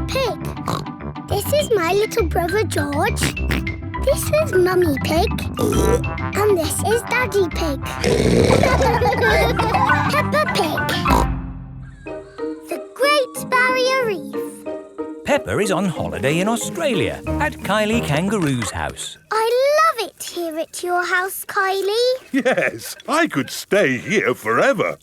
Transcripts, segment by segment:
Pig. This is my little brother George. This is Mummy Pig. And this is Daddy Pig. Peppa Pig. The Great Barrier Reef. Peppa is on holiday in Australia at Kylie Kangaroo's house. I love it here at your house, Kylie. Yes, I could stay here forever.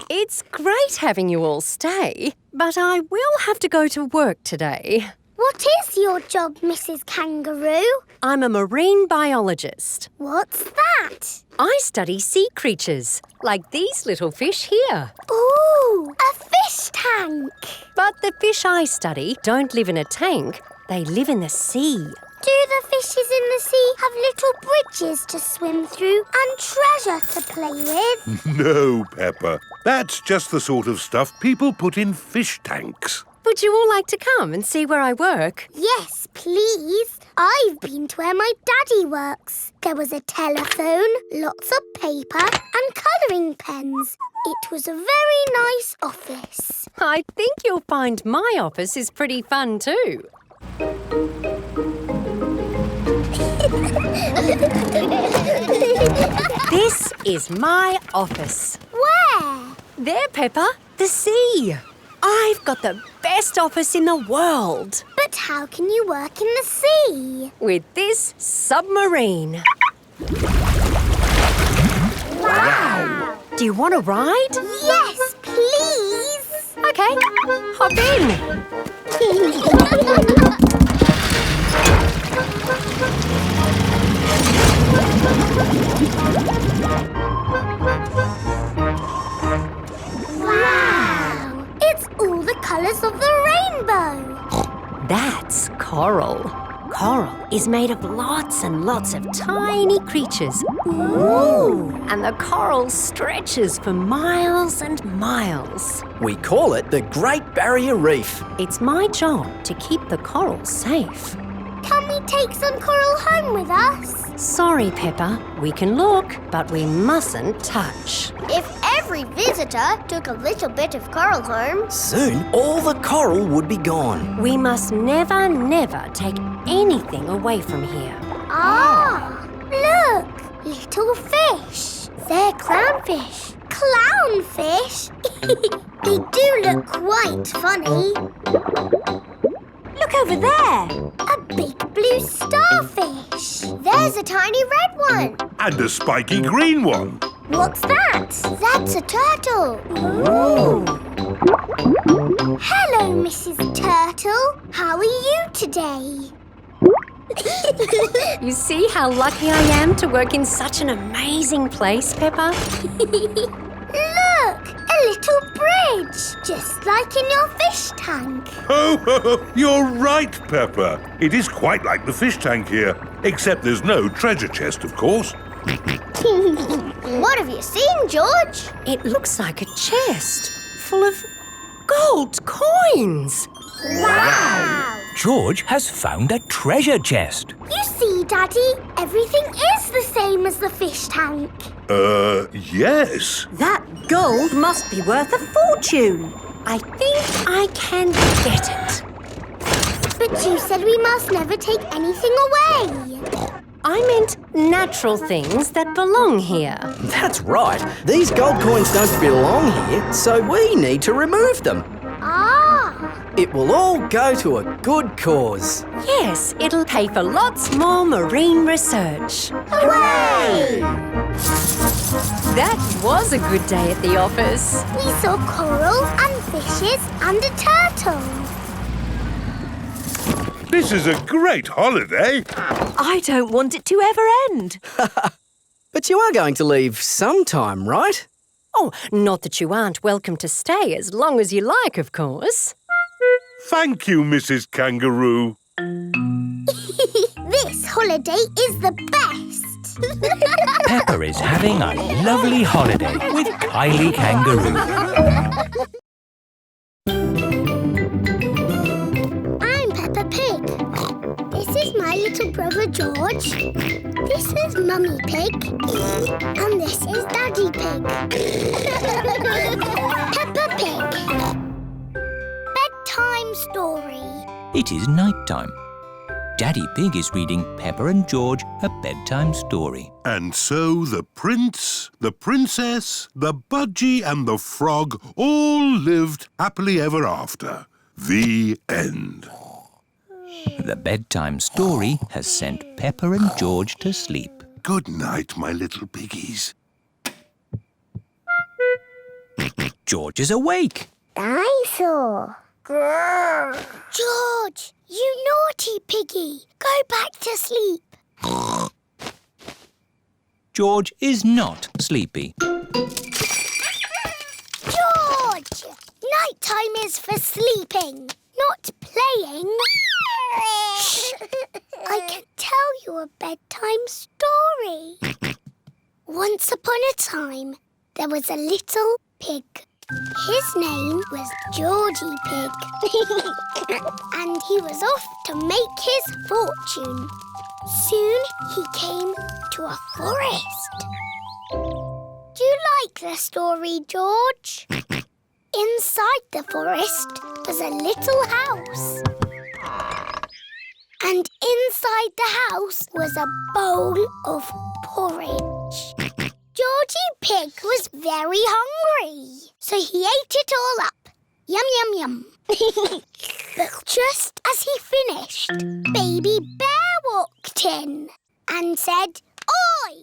It's great having you all stay, but I will have to go to work today. What is your job, Mrs. Kangaroo? I'm a marine biologist. What's that? I study sea creatures, like these little fish here. Ooh, a fish tank. But the fish I study don't live in a tank. They live in the sea. Do the fishes in the sea have little bridges to swim through and treasure to play with? No, Peppa. That's just the sort of stuff people put in fish tanks. Would you all like to come and see where I work? Yes, please. I've been to where my daddy works. There was a telephone, lots of paper and colouring pens. It was a very nice office. I think you'll find my office is pretty fun too. This is my office. Where? There, Peppa, the sea. I've got the best office in the world. But how can you work in the sea? With this submarine. Wow! Do you want to ride? Yes, please! Okay, hop in. Wow! It's all the colours of the rainbow. That's coral. Coral is made of lots and lots of tiny creatures. Ooh! And the coral stretches for miles and miles. We call it the Great Barrier Reef. It's my job to keep the coral safe. Can we take some coral home with us? Sorry, Peppa. We can look, but we mustn't touch. If every visitor took a little bit of coral home... Soon, all the coral would be gone. We must never, never take anything away from here. Ah! Look! Little fish. They're clownfish. Clownfish? They do look quite funny. Look over there! A big blue starfish. There's a tiny red one. And a spiky green one. What's that? That's a turtle. Ooh! Hello, Mrs. Turtle. How are you today? You see how lucky I am to work in such an amazing place, Peppa? Look! A little bridge, just like in your fish tank. Oh, you're right, Peppa. It is quite like the fish tank here, except there's no treasure chest, of course. What have you seen, George? It looks like a chest full of gold coins. Wow! George has found a treasure chest. You see, Daddy, everything is the same as the fish tank. Yes. That gold must be worth a fortune. I think I can get it. But you said we must never take anything away. I meant natural things that belong here. That's right. These gold coins don't belong here, so we need to remove them. Ah! It will all go to a good cause. Yes, it'll pay for lots more marine research. Hooray! That was a good day at the office. We saw coral and fishes and a turtle. This is a great holiday. I don't want it to ever end. But you are going to leave sometime, right? Oh, not that you aren't welcome to stay as long as you like, of course. Thank you, Mrs. Kangaroo. This holiday is the best. Peppa is having a lovely holiday with Kylie Kangaroo. I'm Peppa Pig. This is my little brother George. This is Mummy Pig. And this is Daddy Pig. Peppa Pig. Bedtime Story. It is night time. Daddy Pig is reading Peppa and George a bedtime story. And so the prince, the princess, the budgie and the frog all lived happily ever after. The end. The bedtime story has sent Peppa and George to sleep. Good night, my little piggies. George is awake. Dinosaur. George, you naughty piggy. Go back to sleep. George is not sleepy. George! Nighttime is for sleeping, not playing. Shh. I can tell you a bedtime story. Once upon a time, there was a little pig. His name was Georgie Pig. And he was off to make his fortune. Soon he came to a forest. Do you like the story, George? Inside the forest was a little house. And inside the house was a bowl of porridge. Georgie Pig was very hungry, so he ate it all up. Yum, yum, yum. But just as he finished, Baby Bear walked in and said, "Oi,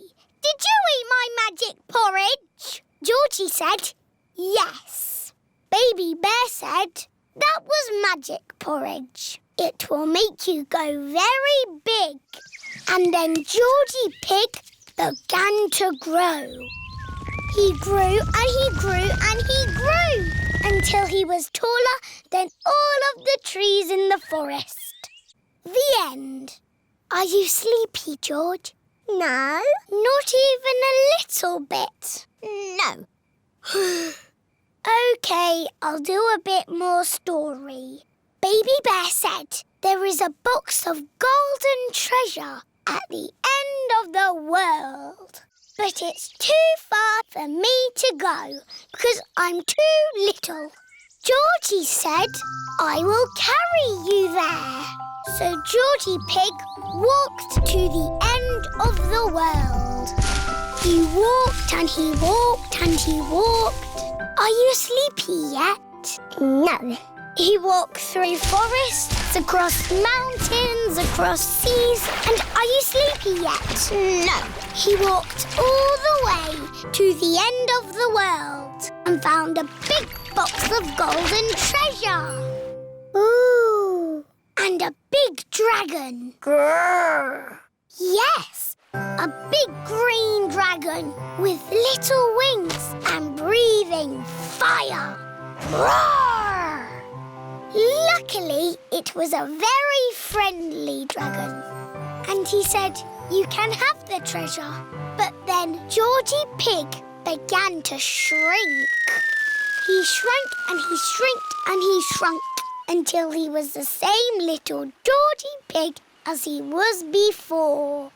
did you eat my magic porridge?" Georgie said, "Yes." Baby Bear said, "That was magic porridge. It will make you go very big." And then Georgie Pig began to grow. He grew and he grew and he grew until he was taller than all of the trees in the forest. The end. Are you sleepy, George? No. Not even a little bit? No. OK, I'll do a bit more story. Baby Bear said there is a box of golden treasure at the end of the world. But it's too far for me to go because I'm too little. Georgie said, "I will carry you there." So Georgie Pig walked to the end of the world. He walked and he walked and he walked. Are you sleepy yet? No. He walked through forests, across mountains, across seas, and are you sleepy yet? No. He walked all the way to the end of the world and found a big box of golden treasure. Ooh. And a big dragon. Grrr. Yes, a big green dragon with little wings and breathing fire. Roar! Luckily, it was a very friendly dragon. And he said, "You can have the treasure." But then Georgie Pig began to shrink. He shrank and he shrinked and he shrunk until he was the same little Georgie Pig as he was before.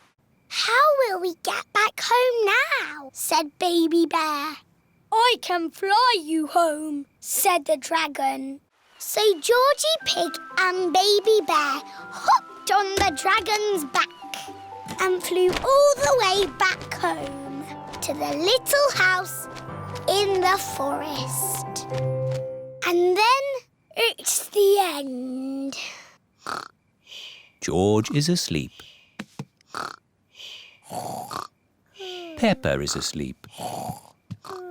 "How will we get back home now?" said Baby Bear. "I can fly you home," said the dragon. So Georgie Pig and Baby Bear hopped on the dragon's back and flew all the way back home to the little house in the forest. And then it's the end. George is asleep. Peppa is asleep.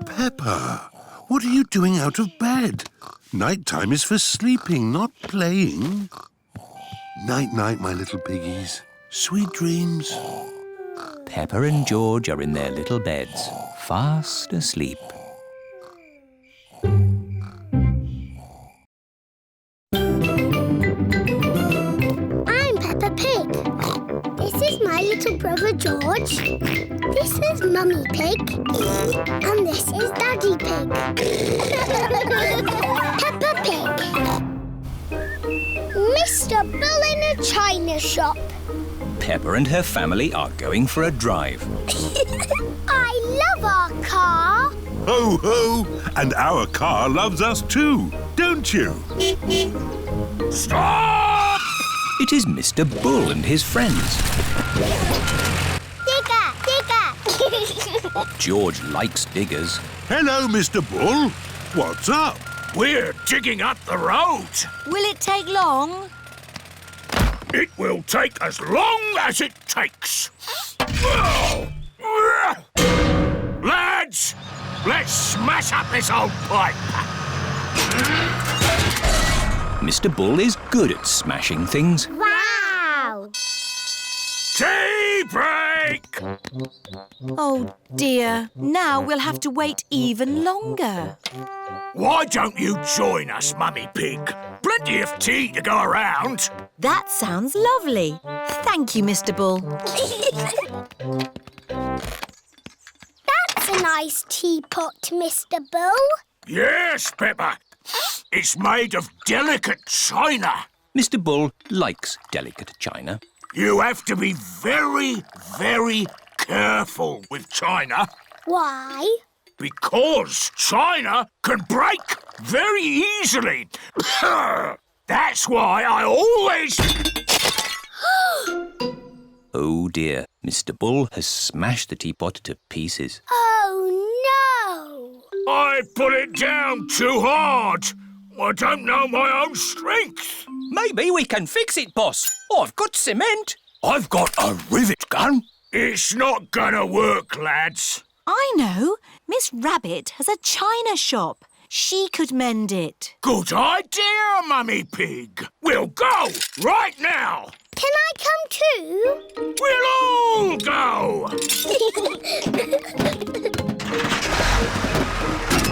Peppa, what are you doing out of bed? Nighttime is for sleeping, not playing. Night-night, my little piggies. Sweet dreams. Peppa and George are in their little beds, fast asleep. I'm Peppa Pig. This is my little brother George. This is Mummy Pig. And this is Daddy Pig. Peppa Pig. Mr. Bull in a china shop. Peppa and her family are going for a drive. I love our car. Ho, ho! And our car loves us too, don't you? Stop! It is Mr. Bull and his friends. Digger! George likes diggers. Hello, Mr. Bull. What's up? We're digging up the road. Will it take long? It will take as long as it takes. Lads, let's smash up this old pipe. Mr. Bull is good at smashing things. Wow! Tea break! Oh dear, now we'll have to wait even longer. Why don't you join us, Mummy Pig? Plenty of tea to go around. That sounds lovely. Thank you, Mr. Bull. That's a nice teapot, Mr. Bull. Yes, Peppa. It's made of delicate china. Mr. Bull likes delicate china. You have to be very, very careful with china. Why? Because china can break very easily. That's why I always... Oh dear, Mr. Bull has smashed the teapot to pieces. Oh, no! I put it down too hard. I don't know my own strength. Maybe we can fix it, boss. I've got cement. I've got a rivet gun. It's not gonna work, lads. I know. Miss Rabbit has a china shop. She could mend it. Good idea, Mummy Pig. We'll go right now. Can I come too? We'll all go.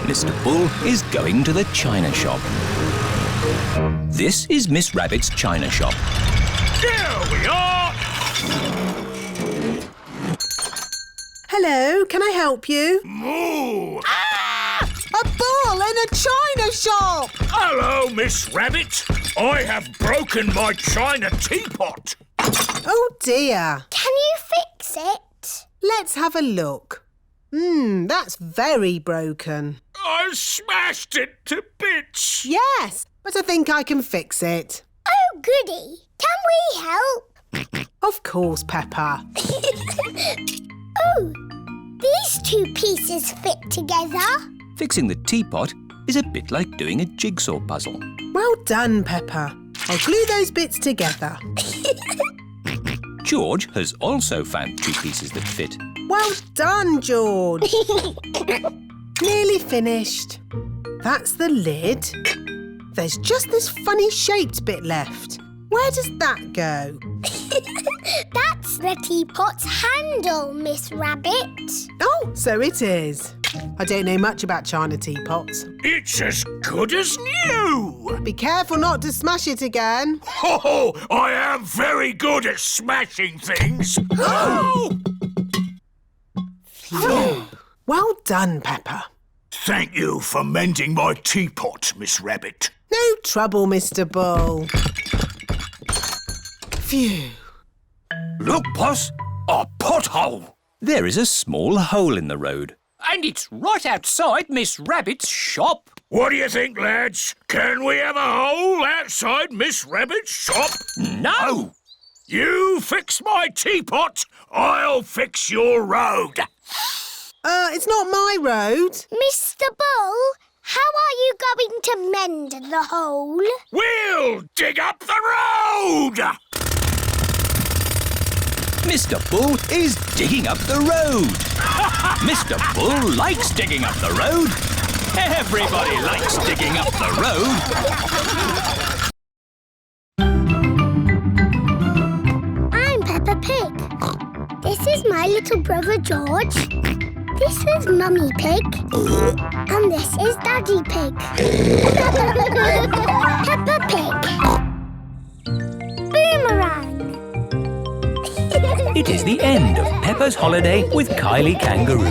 Mr. Bull is going to the china shop. This is Miss Rabbit's china shop. Here we are. Hello, can I help you? Moo. A bull in a china shop! Hello, Miss Rabbit. I have broken my china teapot. Oh dear. Can you fix it? Let's have a look. That's very broken. I smashed it to bits. Yes, but I think I can fix it. Oh, goody. Can we help? Of course, Peppa. Oh, these two pieces fit together. Fixing the teapot is a bit like doing a jigsaw puzzle. Well done, Peppa. I'll glue those bits together. George has also found two pieces that fit. Well done, George. Nearly finished. That's the lid. There's just this funny shaped bit left. Where does that go? That's the teapot's handle, Miss Rabbit. Oh, so it is. I don't know much about china teapots. It's as good as new. Be careful not to smash it again. Oh, I am very good at smashing things. Well done, Peppa. Thank you for mending my teapot, Miss Rabbit. No trouble, Mr. Bull. Phew. Look, boss, a pothole. There is a small hole in the road. And it's right outside Miss Rabbit's shop. What do you think, lads? Can we have a hole outside Miss Rabbit's shop? No! You fix my teapot, I'll fix your road. It's not my road. Mr. Bull, how are you going to mend the hole? We'll dig up the road. Mr. Bull is digging up the road. Mr. Bull likes digging up the road. Everybody likes digging up the road. I'm Peppa Pig. This is my little brother George. This is Mummy Pig. And this is Daddy Pig. Peppa Pig. Boomerang. It is the end of Peppa's holiday with Kylie Kangaroo.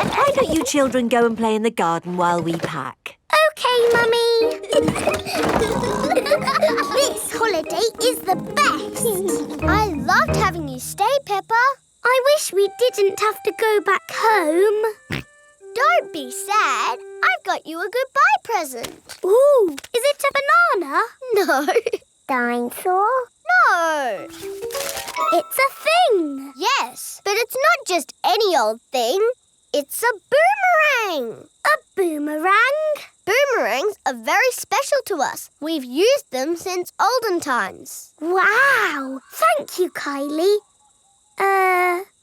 Why don't you children go and play in the garden while we pack? OK, Mummy. This holiday is the best. I loved having you stay, Peppa. I wish we didn't have to go back home. Don't be sad. I've got you a goodbye present. Ooh, is it a banana? No. Dinosaur? No. It's a thing. Yes, but it's not just any old thing. It's a boomerang. A boomerang? Boomerangs are very special to us. We've used them since olden times. Wow! Thank you, Kylie.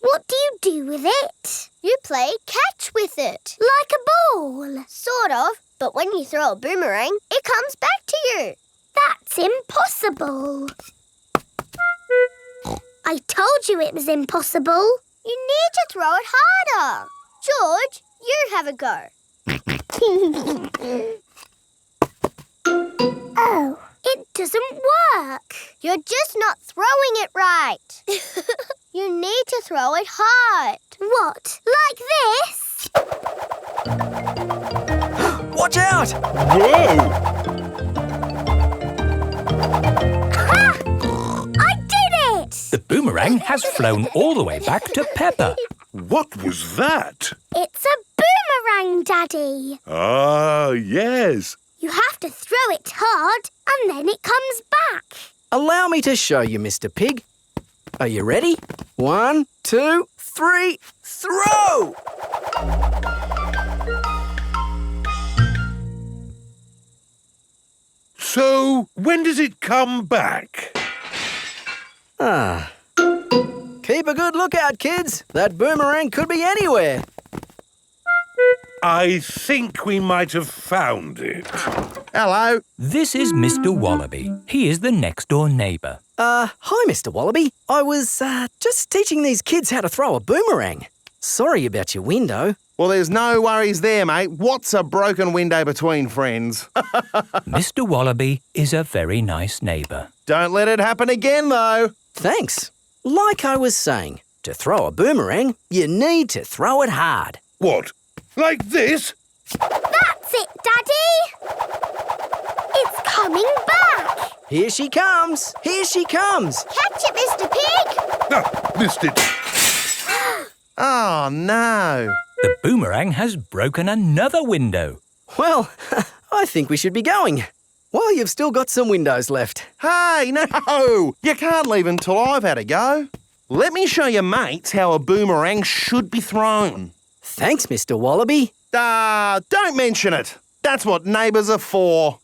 What do you do with it? You play catch with it. Like a ball? Sort of, but when you throw a boomerang, it comes back to you. That's impossible. I told you it was impossible. You need to throw it harder. George, you have a go. Oh, it doesn't work. You're just not throwing it right. You need to throw it hard. What, like this? Watch out! Whoa! Ha! I did it! The boomerang has flown all the way back to Peppa. What was that? It's a boomerang, Daddy. Ah, yes. You have to throw it hard and then it comes back. Allow me to show you, Mr. Pig. Are you ready? 1, 2, 3, throw! So, when does it come back? Keep a good lookout, kids. That boomerang could be anywhere. I think we might have found it. Hello. This is Mr. Wallaby. He is the next-door neighbour. Hi, Mr. Wallaby. I was, just teaching these kids how to throw a boomerang. Sorry about your window. Well, there's no worries there, mate. What's a broken window between friends? Mr. Wallaby is a very nice neighbour. Don't let it happen again, though. Thanks. Like I was saying, to throw a boomerang, you need to throw it hard. What? Like this? That's it, Daddy. It's coming back. Here she comes. Here she comes. Catch it, Mr. Pig. Ah, missed it. Oh, no. The boomerang has broken another window. Well, I think we should be going. Well, you've still got some windows left. Hey, no! You can't leave until I've had a go. Let me show your mates how a boomerang should be thrown. Thanks, Mr. Wallaby. Don't mention it. That's what neighbours are for.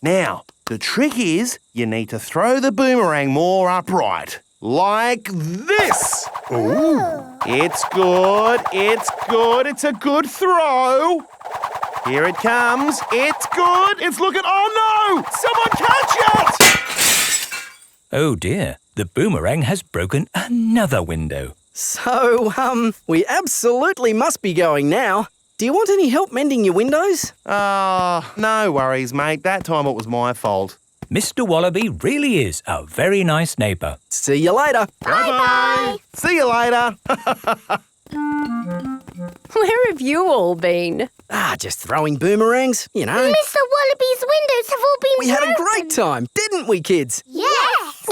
Now, the trick is you need to throw the boomerang more upright. Like this. Ooh. It's good. It's good. It's a good throw. Here it comes. It's good. It's looking... Oh, no! Someone catch it! Oh dear, the boomerang has broken another window. So, we absolutely must be going now. Do you want any help mending your windows? No worries, mate. That time it was my fault. Mr. Wallaby really is a very nice neighbour. See you later. Bye-bye. See you later. Where have you all been? Just throwing boomerangs, you know. Mr. Wallaby's windows have all been We had a broken. great time, didn't we, kids? Yes.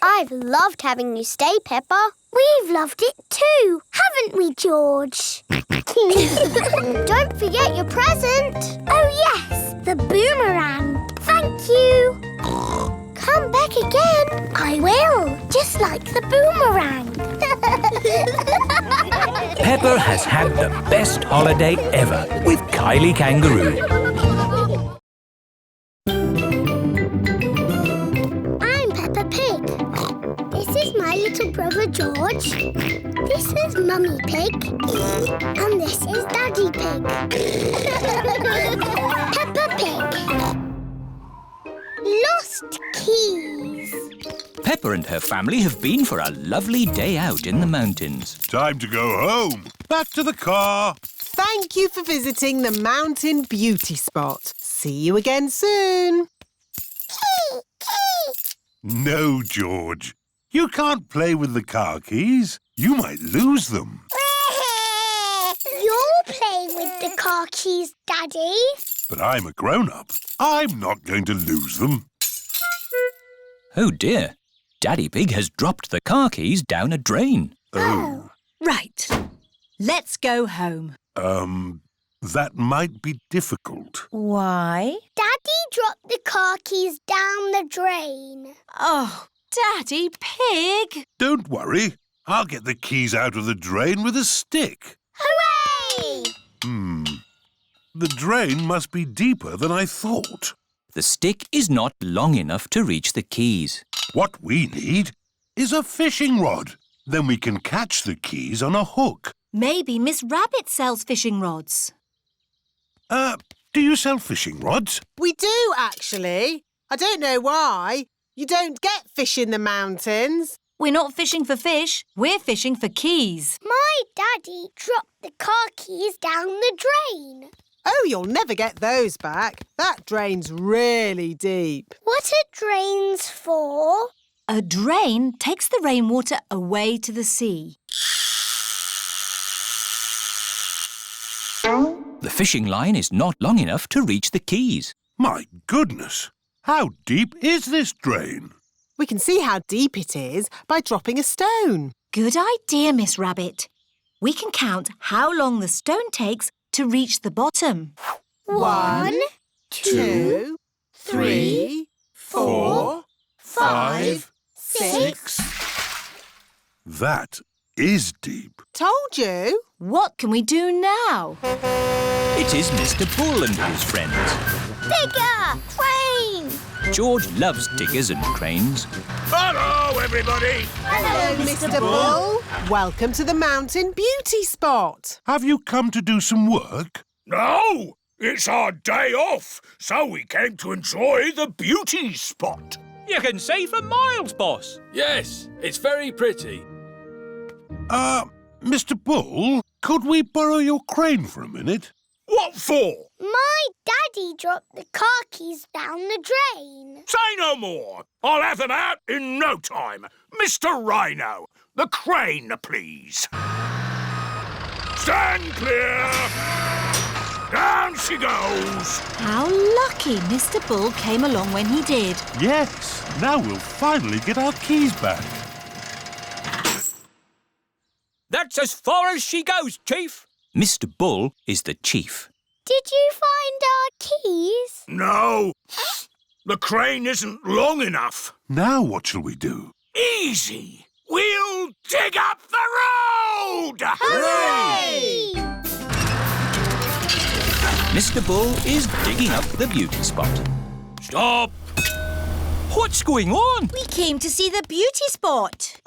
I've loved having you stay, Peppa. We've loved it too, haven't we, George? Don't forget your present. Oh, yes, the boomerang. Thank you. Come back again. I will, just like the boomerang. Peppa has had the best holiday ever with Kylie Kangaroo. I'm Peppa Pig. This is my little brother George. This is Mummy Pig. And this is Daddy Pig. Peppa Pig. Lost keys. Peppa and her family have been for a lovely day out in the mountains. Time to go home. Back to the car. Thank you for visiting the Mountain Beauty Spot. See you again soon. No, George. You can't play with the car keys. You might lose them. You'll play with the car keys, Daddy. But I'm a grown-up. I'm not going to lose them. Oh dear, Daddy Pig has dropped the car keys down a drain. Oh. Right. Let's go home. That might be difficult. Why? Daddy dropped the car keys down the drain. Oh, Daddy Pig! Don't worry. I'll get the keys out of the drain with a stick. Hooray! The drain must be deeper than I thought. The stick is not long enough to reach the keys. What we need is a fishing rod. Then we can catch the keys on a hook. Maybe Miss Rabbit sells fishing rods. Do you sell fishing rods? We do, actually. I don't know why. You don't get fish in the mountains. We're not fishing for fish. We're fishing for keys. My daddy dropped the car keys down the drain. Oh, you'll never get those back. That drain's really deep. What are drains for? A drain takes the rainwater away to the sea. The fishing line is not long enough to reach the keys. My goodness! How deep is this drain? We can see how deep it is by dropping a stone. Good idea, Miss Rabbit. We can count how long the stone takes to reach the bottom. 1, 2, 3, 4, 5, 6. That is deep. Told you. What can we do now? It is Mr. Bull and his friends. Digger! Crane! George loves diggers and cranes. Hello, everybody. Hello, Mr. Bull. Welcome to the mountain beauty spot. Have you come to do some work? No, it's our day off, so we came to enjoy the beauty spot. You can see for miles, boss. Yes, it's very pretty. Mr. Bull, could we borrow your crane for a minute? What for? My daddy dropped the car keys down the drain. Say no more. I'll have them out in no time. Mr. Rhino, the crane, please. Stand clear. Down she goes. How lucky Mr. Bull came along when he did. Yes, now we'll finally get our keys back. That's as far as she goes, Chief. Mr. Bull is the chief. Did you find our keys? No, the crane isn't long enough. Now what shall we do? Easy. We'll dig up the road! Hooray! Mr. Bull is digging up the beauty spot. Stop! What's going on? We came to see the beauty spot.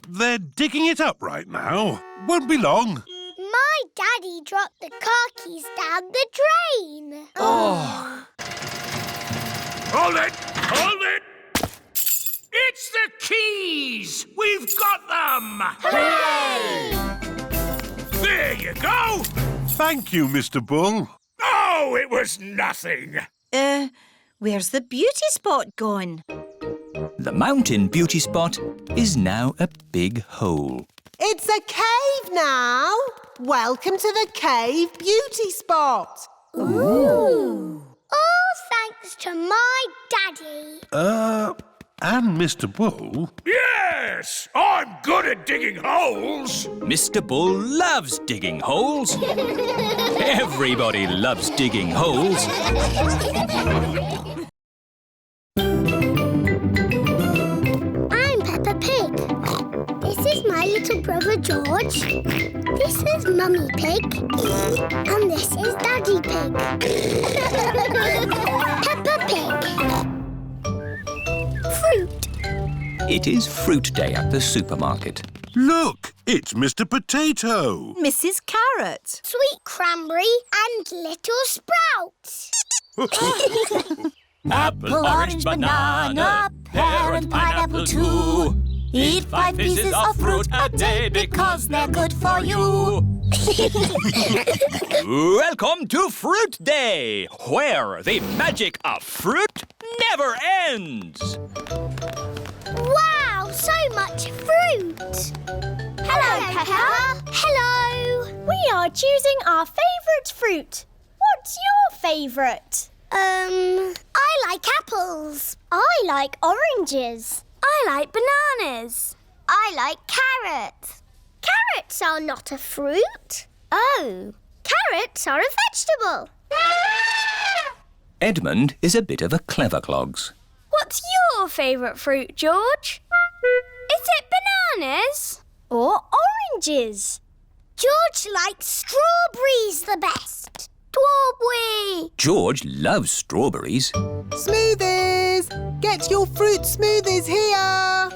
They're digging it up right now. Won't be long. My daddy dropped the car keys down the drain. Oh. Hold it! Hold it! It's the keys! We've got them! Hooray! There you go! Thank you, Mr. Bull. Oh, it was nothing. Where's the beauty spot gone? The mountain beauty spot is now a big hole. It's a cave now. Welcome to the cave beauty spot. Ooh! All thanks to my daddy. And Mr. Bull. Yes, I'm good at digging holes. Mr. Bull loves digging holes. Everybody loves digging holes. I'm Peppa Pig. This is my little brother George. This is Mummy Pig. And this is Daddy Pig. Peppa Pig. Fruit. It is fruit day at the supermarket. Look, it's Mr. Potato. Mrs. Carrot. Sweet cranberry and little sprouts. Apple, orange, banana, pear and pineapple too. Eat 5 pieces of fruit a day because they're good for you. Welcome to Fruit Day, where the magic of fruit never ends. Wow, so much fruit. Hello, Peppa. Hello. We are choosing our favourite fruit. What's your favourite? I like apples. I like oranges. I like bananas. I like carrots. Carrots are not a fruit. Oh, carrots are a vegetable. Edmund is a bit of a clever clogs. What's your favourite fruit, George? Is it bananas or oranges? George likes strawberries the best. Strawberry! George loves strawberries. Smoothies! Get your fruit smoothies here!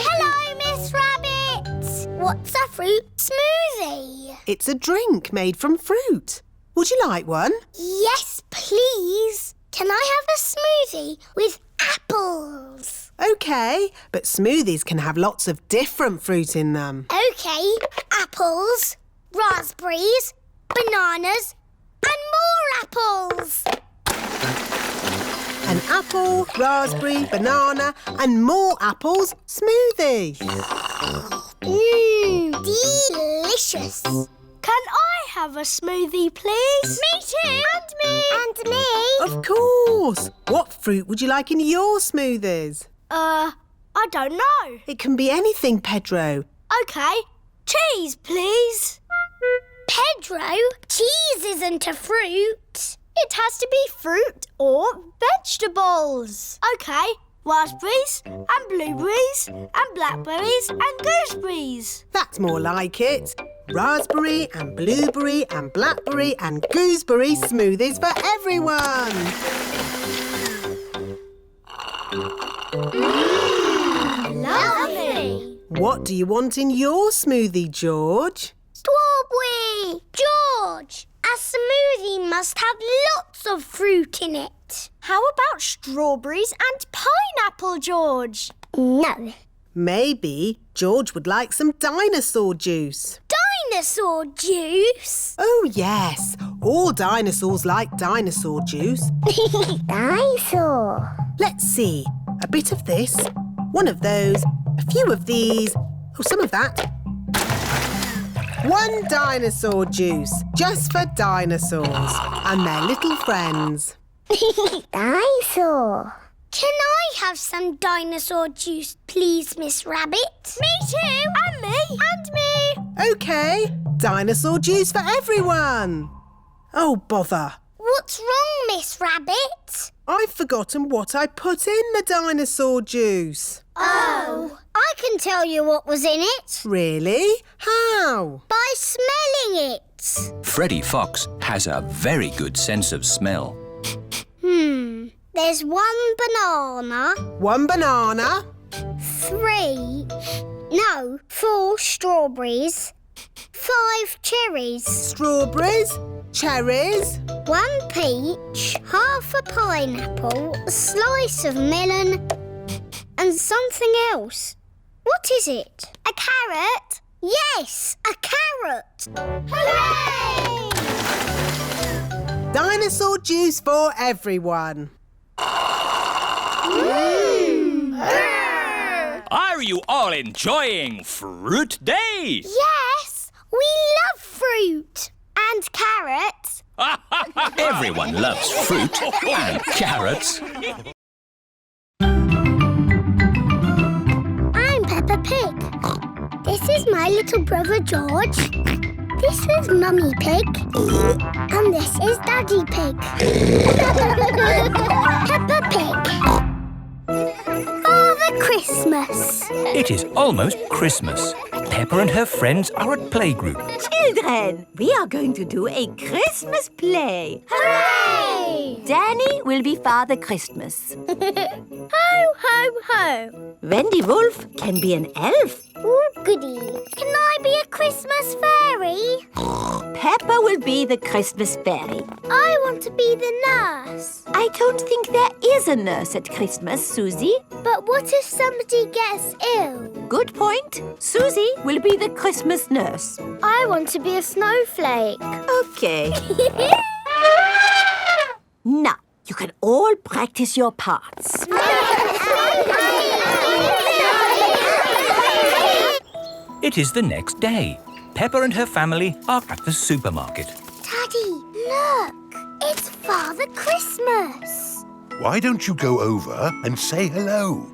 Hello, Miss Rabbit. What's a fruit smoothie? It's a drink made from fruit. Would you like one? Yes, please. Can I have a smoothie with apples? OK, but smoothies can have lots of different fruit in them. OK, apples, raspberries, bananas and more apples. An apple, raspberry, banana and more apples smoothie. Delicious. Can I have a smoothie, please? Me too. And me. And me. Of course. What fruit would you like in your smoothies? I don't know. It can be anything, Pedro. OK, cheese, please. Pedro, cheese isn't a fruit. It has to be fruit or vegetables. OK, raspberries and blueberries and blackberries and gooseberries. That's more like it. Raspberry and blueberry and blackberry and gooseberry smoothies for everyone. Lovely. What do you want in your smoothie, George? Strawberry. George, a smoothie must have lots of fruit in it. How about strawberries and pineapple, George? No. Maybe George would like some dinosaur juice. Dinosaur juice? Oh, yes. All dinosaurs like dinosaur juice. Dinosaur. Let's see. A bit of this, one of those, a few of these, some of that. One dinosaur juice, just for dinosaurs and their little friends. Dinosaur. Can I have some dinosaur juice, please, Miss Rabbit? Me too. And me. And me. OK, dinosaur juice for everyone. Oh, bother. What's wrong, Miss Rabbit? I've forgotten what I put in the dinosaur juice. Oh, I can tell you what was in it. Really? How? By smelling it. Freddy Fox has a very good sense of smell. There's one banana. One banana. 4 strawberries. 5 cherries. Strawberries, cherries. 1 peach, half a pineapple, a slice of melon, and something else. What is it? A carrot? Yes, a carrot. Hooray! Dinosaur juice for everyone. Are you all enjoying Fruit Day? Yes, we love fruit. And carrots. Everyone loves fruit and carrots. I'm Peppa Pig. This is my little brother George. This is Mummy Pig. And this is Daddy Pig. Peppa Pig. Father Christmas. It is almost Christmas. Peppa and her friends are at playgroup. Children, we are going to do a Christmas play. Hooray! Danny will be Father Christmas. Ho, ho, ho. Wendy Wolf can be an elf. Oh, goody. Can I be a Christmas fairy? Peppa will be the Christmas fairy. I want to be the nurse. I don't think there is a nurse at Christmas, Suzy. But what if somebody gets ill? Good point. Suzy will be the Christmas nurse. I want to be a snowflake. Okay. Now, you can all practice your parts. It is the next day. Peppa and her family are at the supermarket. Daddy, look. It's Father Christmas. Why don't you go over and say hello?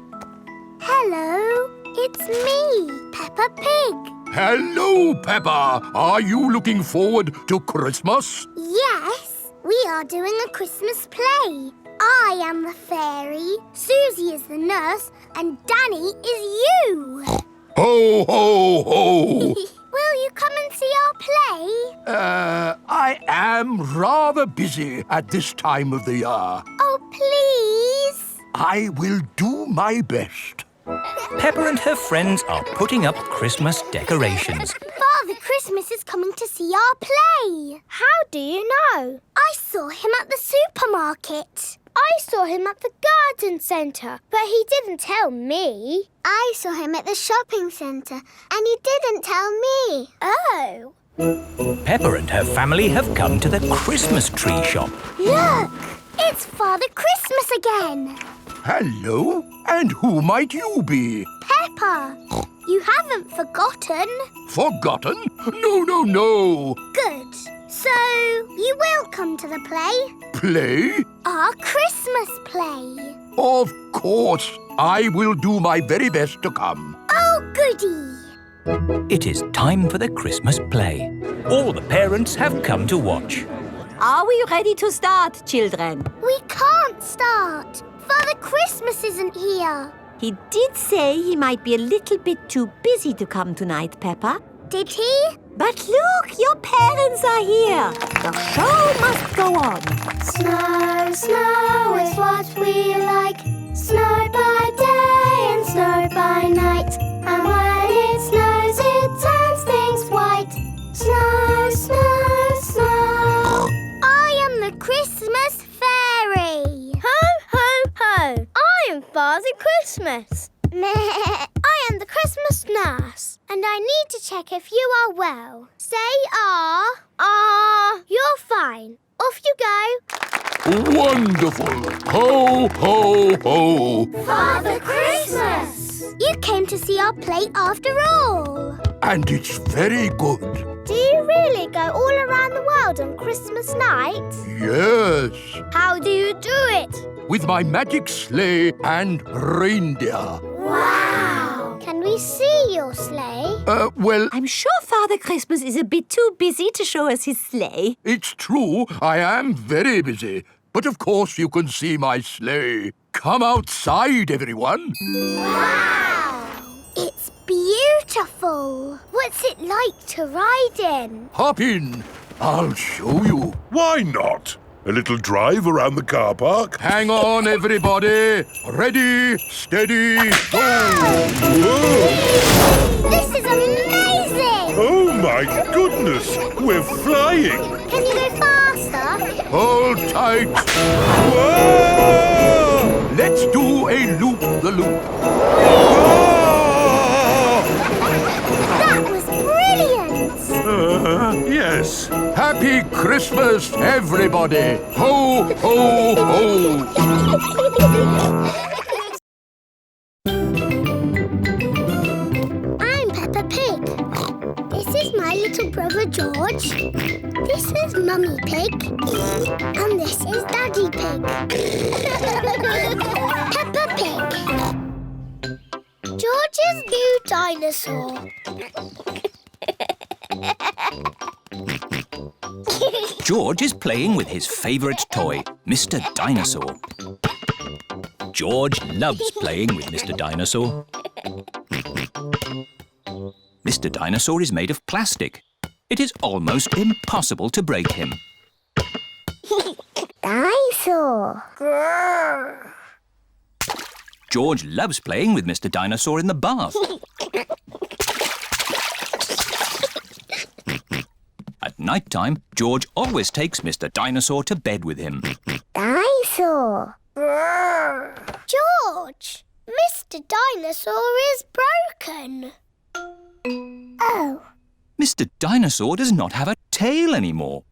Hello. It's me, Peppa Pig. Hello, Peppa. Are you looking forward to Christmas? Yes, we are doing a Christmas play. I am the fairy, Suzy is the nurse, and Danny is you. Ho, ho, ho! Will you come and see our play? I am rather busy at this time of the year. Oh, please. I will do my best. Peppa and her friends are putting up Christmas decorations. Father Christmas is coming to see our play. How do you know? I saw him at the supermarket. I saw him at the garden centre, but he didn't tell me. I saw him at the shopping centre, and he didn't tell me. Oh. Peppa and her family have come to the Christmas tree shop. Look! It's Father Christmas again. Hello, and who might you be? Peppa. You haven't forgotten. Forgotten? No, no, no. Good. So, you will come to the play? Play? Our Christmas play. Of course. I will do my very best to come. Oh, goody. It is time for the Christmas play. All the parents have come to watch. Are we ready to start, children? We can't start. Father Christmas isn't here. He did say he might be a little bit too busy to come tonight, Peppa. Did he? But look, your parents are here. The show must go on. Snow, snow is what we like. Snow by day and snow by night. And when it snows, it turns things white. Snow, snow, snow. I am the Christmas fairy. Ho, ho, ho. I am Father Christmas. I am the Christmas nurse, and I need to check if you are well. Say you're fine. Off you go. Wonderful. Ho, ho, ho. Father Christmas! You came to see our play after all. And it's very good. Do you really go all around the world on Christmas night? Yes. How do you do it? With my magic sleigh and reindeer. Wow! Can we see your sleigh? Well... I'm sure Father Christmas is a bit too busy to show us his sleigh. It's true, I am very busy. But of course you can see my sleigh. Come outside, everyone. Wow! It's beautiful. What's it like to ride in? Hop in. I'll show you. Why not? A little drive around the car park? Hang on, everybody. Ready, steady, go! Whoa! This is amazing! Oh, my goodness! We're flying! Can you go faster? Hold tight. Whoa! Let's do a loop-the-loop. That was brilliant! Yes. Happy Christmas, everybody. Ho, ho, ho. I'm Peppa Pig. This is my little brother George. This is Mummy Pig. And this is Daddy Pig. Peppa Pig. George's new dinosaur. George is playing with his favourite toy, Mr. Dinosaur. George loves playing with Mr. Dinosaur. Mr. Dinosaur is made of plastic. It is almost impossible to break him. Dinosaur. Grrr. George loves playing with Mr. Dinosaur in the bath. At night time, George always takes Mr. Dinosaur to bed with him. Dinosaur. Grrr. George, Mr. Dinosaur is broken. Oh. Mr. Dinosaur does not have a tail anymore.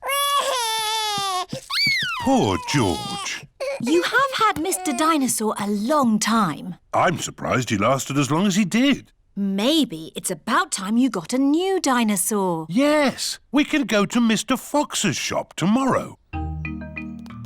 Poor George. You have had Mr. Dinosaur a long time. I'm surprised he lasted as long as he did. Maybe it's about time you got a new dinosaur. Yes, we can go to Mr. Fox's shop tomorrow.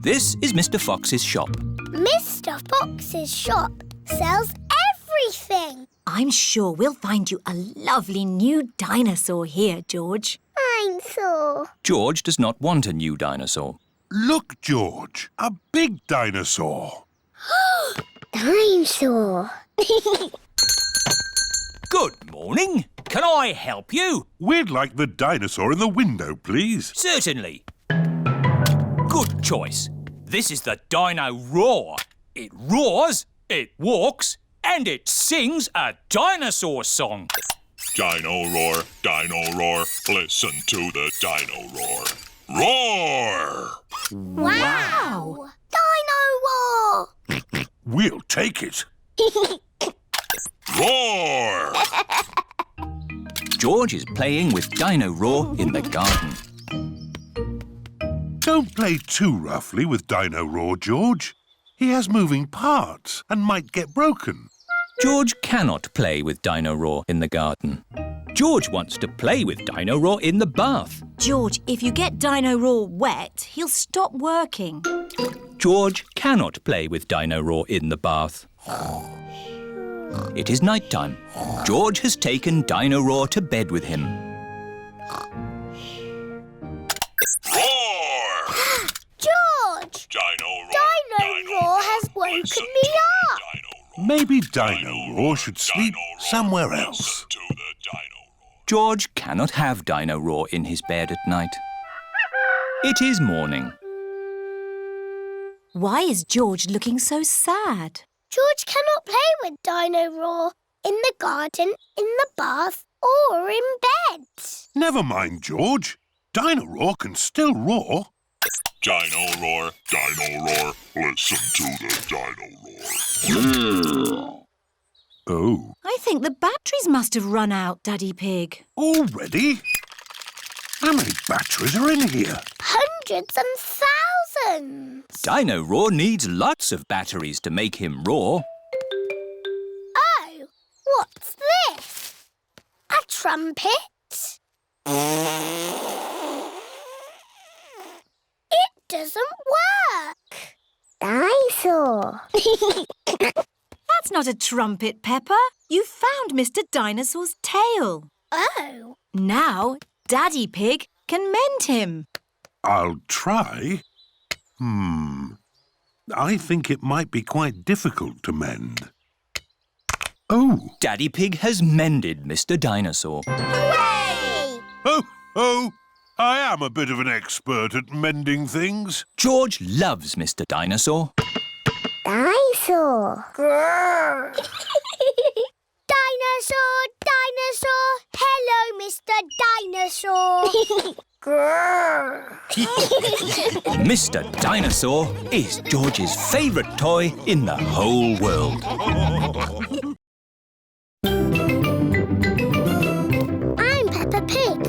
This is Mr. Fox's shop. Mr. Fox's shop sells everything. I'm sure we'll find you a lovely new dinosaur here, George. Dinosaur. George does not want a new dinosaur. Look, George, a big dinosaur. Dinosaur. Good morning. Can I help you? We'd like the dinosaur in the window, please. Certainly. Good choice. This is the Dino Roar. It roars, it walks, and it sings a dinosaur song. Dino Roar, listen to the Dino Roar. Roar! Wow! Dino Roar! We'll take it. Roar! George is playing with Dino Roar in the garden. Don't play too roughly with Dino Roar, George. He has moving parts and might get broken. George cannot play with Dino Roar in the garden. George wants to play with Dino Roar in the bath. George, if you get Dino Roar wet, he'll stop working. George cannot play with Dino Roar in the bath. It is night time. George has taken Dino Roar to bed with him. Roar! George! Dino Roar! Dino Roar has woken me up. Maybe Dino Roar should sleep somewhere else. To the Dino Roar. George cannot have Dino Roar in his bed at night. It is morning. Why is George looking so sad? George cannot play with Dino Roar in the garden, in the bath, or in bed. Never mind, George. Dino Roar can still roar. Dino Roar, listen to the Dino Roar. Oh. I think the batteries must have run out, Daddy Pig. Already? How many batteries are in here? Hundreds and thousands. Dino Roar needs lots of batteries to make him roar. Oh, what's this? A trumpet? It doesn't work. Dinosaur. That's not a trumpet, Peppa. You found Mr. Dinosaur's tail. Oh. Now, Daddy Pig can mend him. I'll try. I think it might be quite difficult to mend. Oh. Daddy Pig has mended Mr. Dinosaur. Hooray! Oh, I am a bit of an expert at mending things. George loves Mr. Dinosaur. Dinosaur. Grrr. Dinosaur, dinosaur. Hello, Mr. Dinosaur. Grrr. Mr. Dinosaur is George's favourite toy in the whole world. I'm Peppa Pig.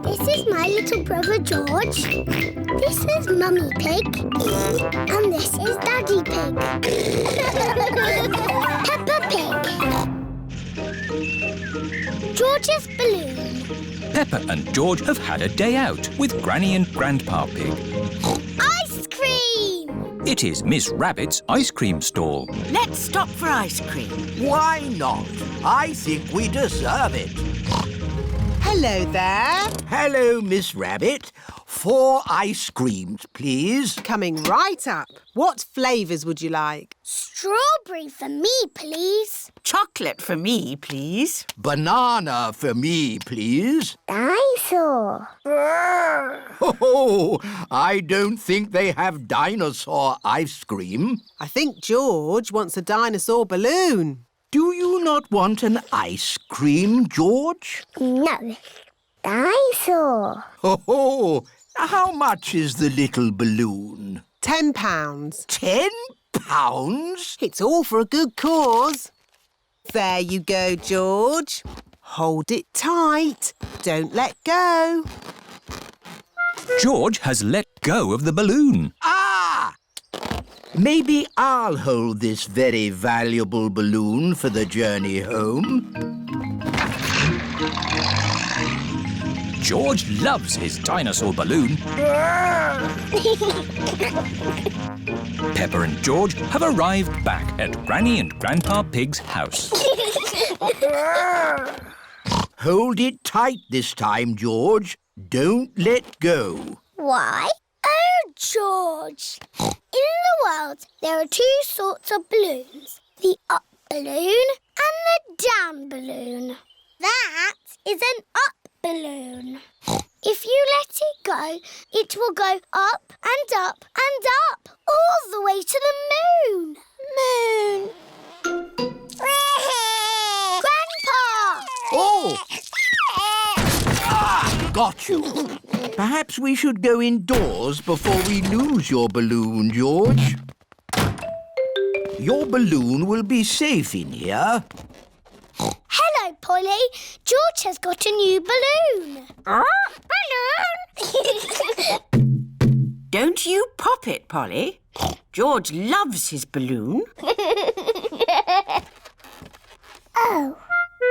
This is my little brother George. This is Mummy Pig. And this is Daddy Pig. Peppa Pig. George's balloon. Peppa and George have had a day out with Granny and Grandpa Pig. Ice cream! It is Miss Rabbit's ice cream stall. Let's stop for ice cream. Why not? I think we deserve it. Hello there. Hello, Miss Rabbit. 4 ice creams, please. Coming right up. What flavours would you like? Strawberry for me, please. Chocolate for me, please. Banana for me, please. Dinosaur. Oh, I don't think they have dinosaur ice cream. I think George wants a dinosaur balloon. Do you not want an ice cream, George? No. Dinosaur. Oh, how much is the little balloon? £10. £10? It's all for a good cause. There you go, George. Hold it tight. Don't let go. George has let go of the balloon. Ah! Maybe I'll hold this very valuable balloon for the journey home. George loves his dinosaur balloon. Peppa and George have arrived back at Granny and Grandpa Pig's house. Hold it tight this time, George. Don't let go. Why? Oh, George. In the world, there are two sorts of balloons. The up balloon and the down balloon. That is an up balloon. If you let it go, it will go up and up and up, all the way to the moon. Moon. Grandpa! Oh! Got you. Perhaps we should go indoors before we lose your balloon, George. Your balloon will be safe in here. Hello, Polly. George has got a new balloon. Balloon! Don't you pop it, Polly. George loves his balloon. Oh.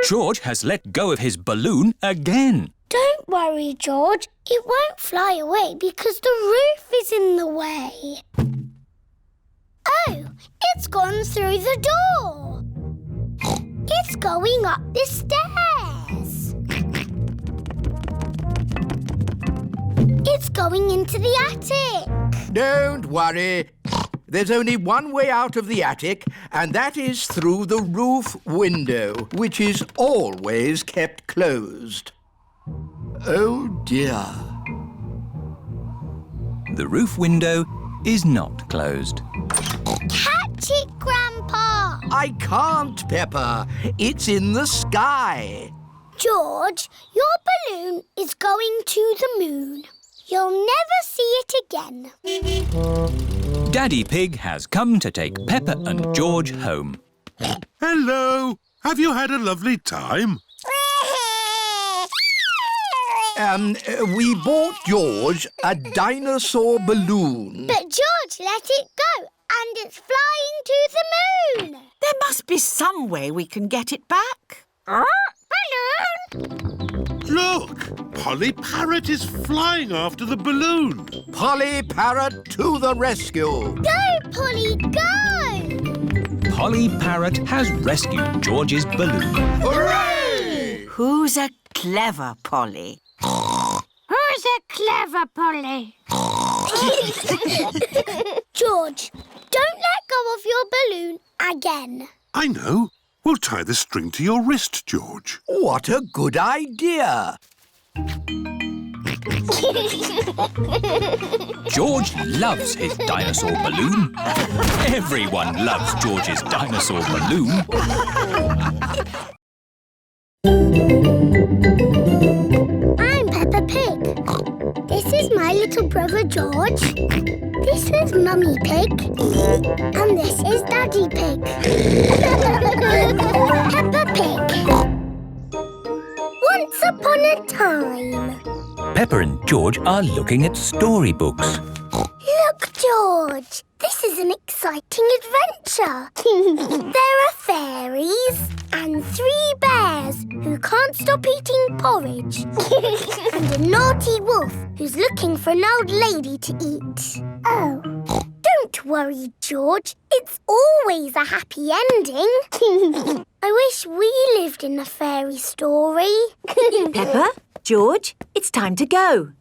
George has let go of his balloon again. Don't worry, George. It won't fly away because the roof is in the way. Oh, it's gone through the door. It's going up the stairs. It's going into the attic. Don't worry. There's only one way out of the attic, and that is through the roof window, which is always kept closed. Oh, dear. The roof window is not closed. Catch it, Grandpa! I can't, Peppa. It's in the sky. George, your balloon is going to the moon. You'll never see it again. Daddy Pig has come to take Peppa and George home. Hello. Have you had a lovely time? We bought George a dinosaur balloon. But George let it go, and it's flying to the moon. There must be some way we can get it back. Balloon! Look! Polly Parrot is flying after the balloon. Polly Parrot to the rescue. Go, Polly, go! Polly Parrot has rescued George's balloon. Hooray! Who's a clever Polly? Who's a clever Polly? George, don't let go of your balloon again. I know. We'll tie the string to your wrist, George. What a good idea. George loves his dinosaur balloon. Everyone loves George's dinosaur balloon. I'm Peppa Pig. This is my little brother George. This is Mummy Pig. And this is Daddy Pig. Peppa Pig. Once upon a time. Peppa and George are looking at storybooks. Look, George. This is an exciting adventure. There are fairies and 3 bears who can't stop eating porridge. And a naughty wolf who's looking for an old lady to eat. Oh. Don't worry, George. It's always a happy ending. I wish we lived in a fairy story. Peppa, George, it's time to go.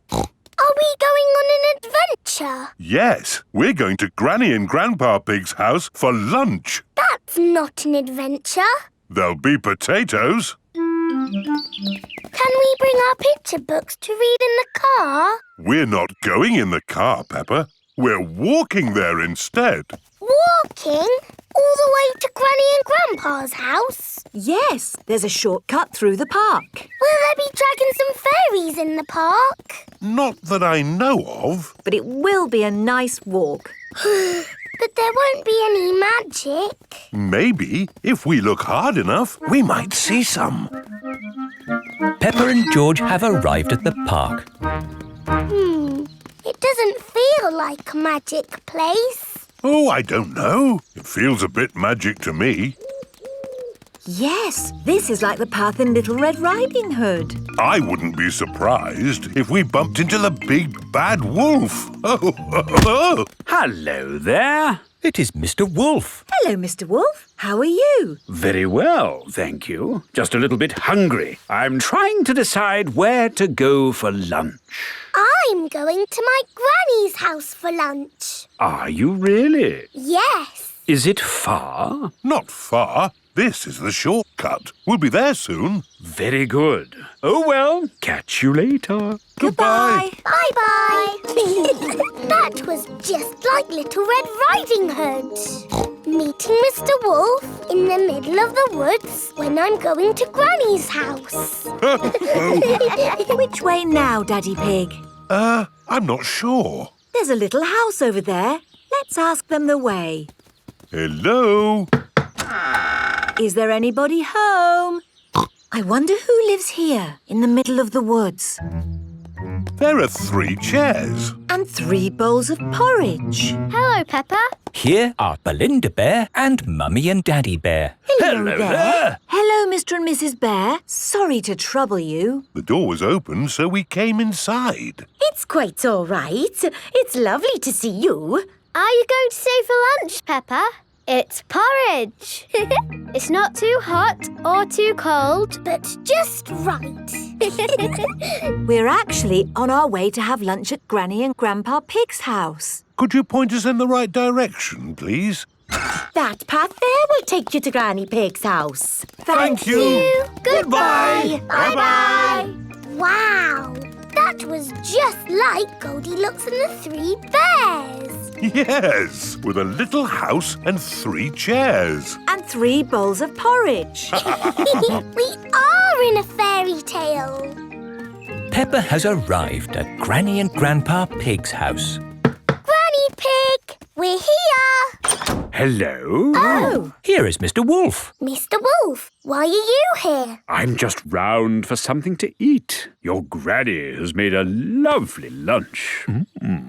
Are we going on an adventure? Yes, we're going to Granny and Grandpa Pig's house for lunch. That's not an adventure. There'll be potatoes. Can we bring our picture books to read in the car? We're not going in the car, Peppa. We're walking there instead. Walking? All the way to Granny and Grandpa's house? Yes, there's a shortcut through the park. Will there be dragons and fairies in the park? Not that I know of. But it will be a nice walk. But there won't be any magic. Maybe, if we look hard enough, we might see some. Peppa and George have arrived at the park. It doesn't feel like a magic place. Oh, I don't know. It feels a bit magic to me. Yes, this is like the path in Little Red Riding Hood. I wouldn't be surprised if we bumped into the big bad wolf. Hello there. It is Mr. Wolf. Hello, Mr. Wolf. How are you? Very well, thank you. Just a little bit hungry. I'm trying to decide where to go for lunch. I'm going to my granny's house for lunch. Are you really? Yes. Is it far? Not far. This is the shortcut. We'll be there soon. Very good. Oh, well, catch you later. Goodbye. Bye-bye. That was just like Little Red Riding Hood. Meeting Mr. Wolf in the middle of the woods when I'm going to Granny's house. Which way now, Daddy Pig? I'm not sure. There's a little house over there. Let's ask them the way. Hello? Is there anybody home? I wonder who lives here in the middle of the woods. There are 3 chairs. And 3 bowls of porridge. Hello, Peppa. Here are Belinda Bear and Mummy and Daddy Bear. Hello there. Hello, Mr. and Mrs. Bear. Sorry to trouble you. The door was open, so we came inside. It's quite all right. It's lovely to see you. Are you going to stay for lunch, Peppa? It's porridge. It's not too hot or too cold, but just right. We're actually on our way to have lunch at Granny and Grandpa Pig's house. Could you point us in the right direction, please? That path there will take you to Granny Pig's house. Thank you. Goodbye. Bye-bye. Wow. That was just like Goldilocks and the 3 bears. Yes, with a little house and 3 chairs. And 3 bowls of porridge. We are in a fairy tale. Peppa has arrived at Granny and Grandpa Pig's house. Granny Pig, we're here. Hello? Oh. Here is Mr. Wolf. Mr. Wolf, why are you here? I'm just round for something to eat. Your granny has made a lovely lunch.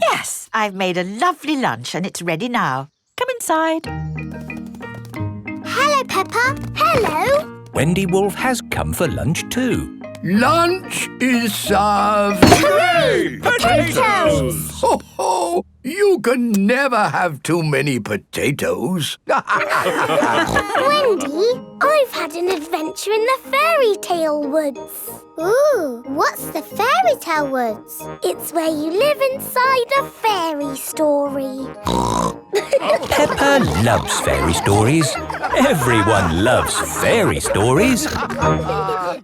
Yes, I've made a lovely lunch and it's ready now. Come inside. Hello, Peppa. Hello. Wendy Wolf has come for lunch too. Lunch is served. Hooray! Potatoes! Ho, ho! You can never have too many potatoes. Wendy, I've had an adventure in the fairy tale woods. Ooh, what's the fairy tale woods? It's where you live inside a fairy story. Peppa loves fairy stories. Everyone loves fairy stories.